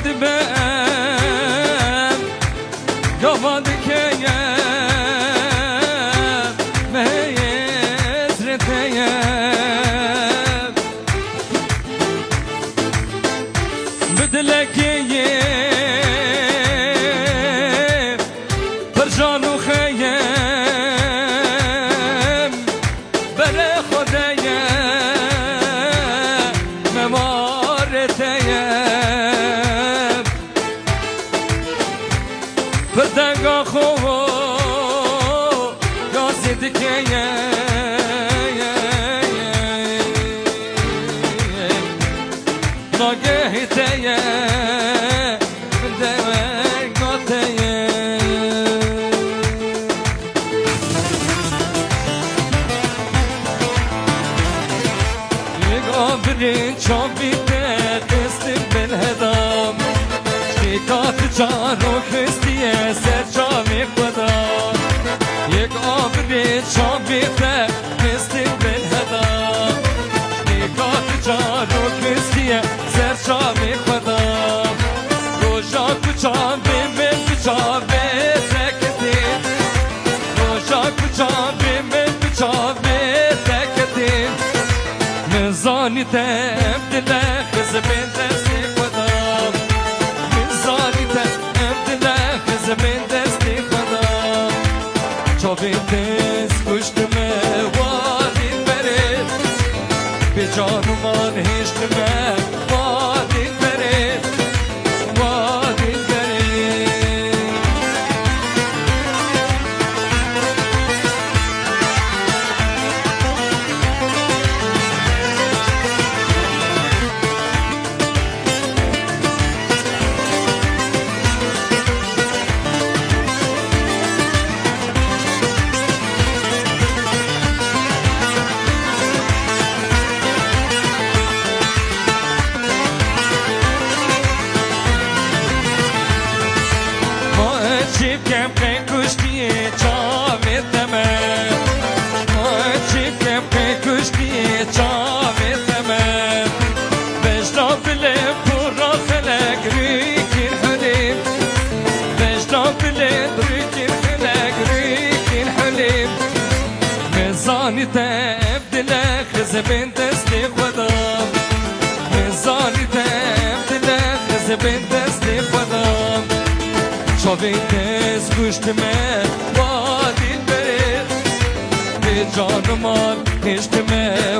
دبم گواد که بدلكي برجان وخيم بلا خدايا ممارتيم بردقا خوو قاسدكي ناگهتیه دمگاتیه یک آبری چابیده دستیم بالهدام شکات جانو خستیه سر جامی خودم یک آبری چابیده دستیم بالهدام شکات جانو خستیه سرچامی خودم روشا کچام بیمن کچام بیتکتی روشا کچام بیمن کچام بیتکتی مزانی تم دله خزمین دستی خودم مزانی تم دله خزمین دستی خودم چابین دست کشتمه وادین برید به جانومان هشتمه چیپ کم که کشتیه چاویتمه چیپ کم که کشتیه چاویتمه بجنا بله پورا خلق ریکین حلیم بجنا بله ریکین خلق ریکین حلیم مزانی تبدله خزبین دستی خودم مزانی تبدله خزبین دستی خودم چاوین دست گوشتمه وادین برید به جانمان هشتمه